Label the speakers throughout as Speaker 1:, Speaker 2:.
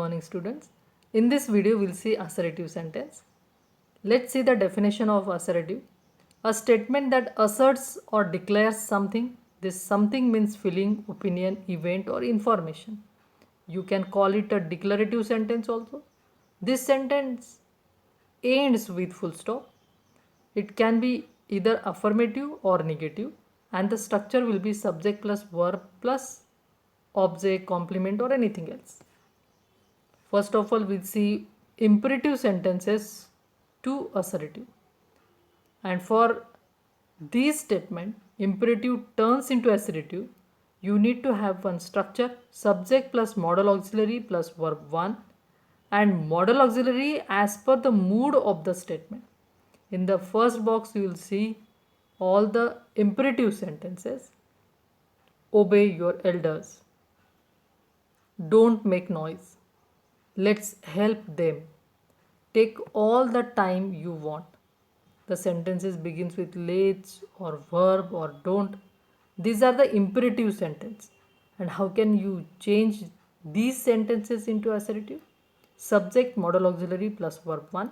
Speaker 1: morning students. In this video we'll see assertive sentence. Let's see the definition of assertive. A statement that asserts or declares something. This something means feeling, opinion, event or information. You can call it a declarative sentence also. This sentence ends with full stop. It can be either affirmative or negative, and the structure will be subject plus verb plus object, complement or anything else. First of all, we'll see imperative sentences to assertive. And for this statement, imperative turns into assertive, you need to have one structure, subject plus modal auxiliary plus verb 1, and modal auxiliary as per the mood of the statement. In the first box, you will see all the imperative sentences. Obey your elders. Don't make noise. Let's help them. Take all the time you want. The sentences begins with let's or verb or don't. These are the imperative sentence. And how can you change these sentences into assertive? Subject, modal auxiliary plus verb 1.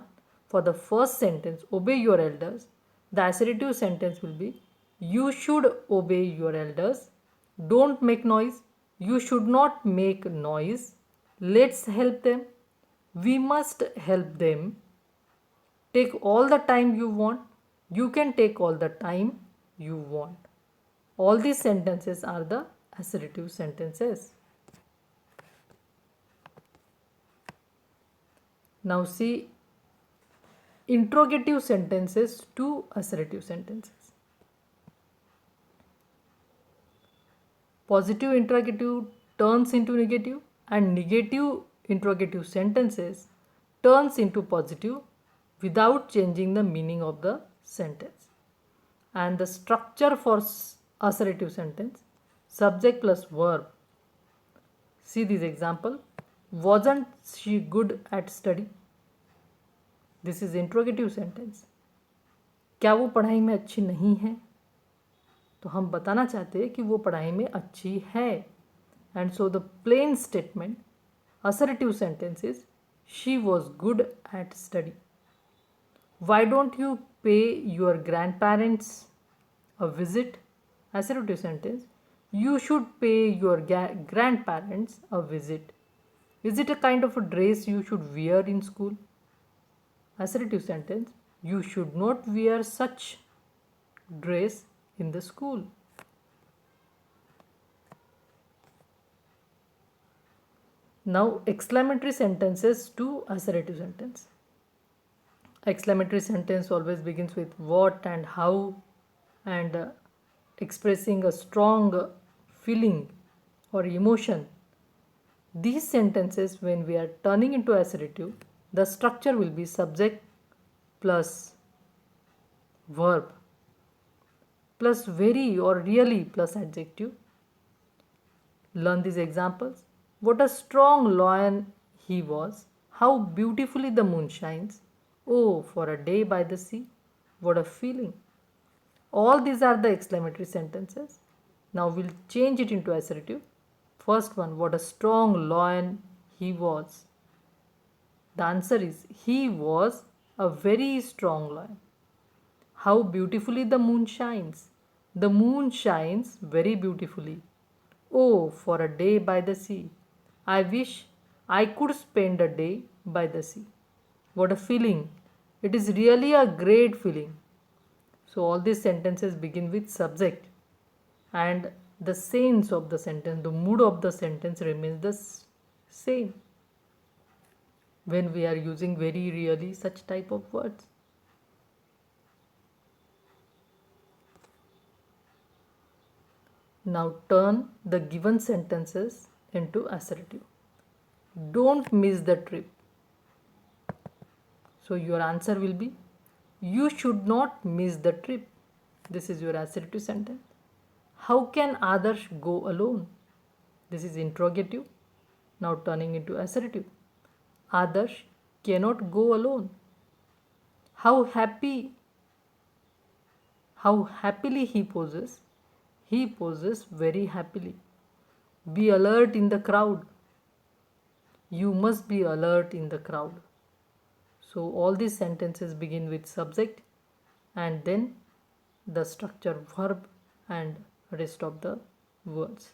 Speaker 1: For the first sentence, obey your elders, the assertive sentence will be you should obey your elders. Don't make noise. You should not make noise. Let's help them. We must help them. Take all the time you want. You can take all the time you want. All these sentences are the assertive sentences. Now see interrogative sentences to assertive sentences. Positive interrogative turns into negative and negative interrogative sentences turns into positive without changing the meaning of the sentence. And the structure for assertive sentence, subject plus verb. See this example. Wasn't she good at study? This is interrogative sentence. क्या वो पढ़ाई में अच्छी नहीं है? तो हम बताना चाहते हैं कि वो पढ़ाई में अच्छी है. And so the plain statement, assertive sentence is she was good at study. Why don't you pay your grandparents a visit? Assertive sentence, you should pay your grandparents a visit. Is it a kind of a dress you should wear in school? Assertive sentence, you should not wear such dress in the school. Now exclamatory sentences to assertive sentence. Exclamatory sentence always begins with what and how and expressing a strong feeling or emotion. These sentences, when we are turning into assertive, the structure will be subject plus verb plus very or really plus adjective. Learn these examples. What a strong lion he was. How beautifully the moon shines. Oh, for a day by the sea. What a feeling. All these are the exclamatory sentences. Now we'll change it into assertive. First one, what a strong lion he was. The answer is he was a very strong lion. How beautifully the moon shines. The moon shines very beautifully. Oh, for a day by the sea. I wish I could spend a day by the sea. What a feeling. It is really a great feeling. So all these sentences begin with subject and the sense of the sentence, the mood of the sentence remains the same when we are using very really such type of words. Now turn the given sentences into assertive. Don't miss the trip. So your answer will be you should not miss the trip. This is your assertive sentence. How can Adarsh go alone? This is interrogative. Now turning into assertive. Adarsh cannot go alone. How happily he poses. He poses very happily. Be alert in the crowd. you must be alert in the crowd. So all these sentences begin with subject and then the structure verb and rest of the words.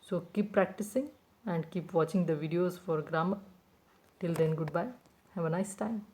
Speaker 1: So keep practicing and keep watching the videos for grammar. Till then, goodbye. Have a nice time.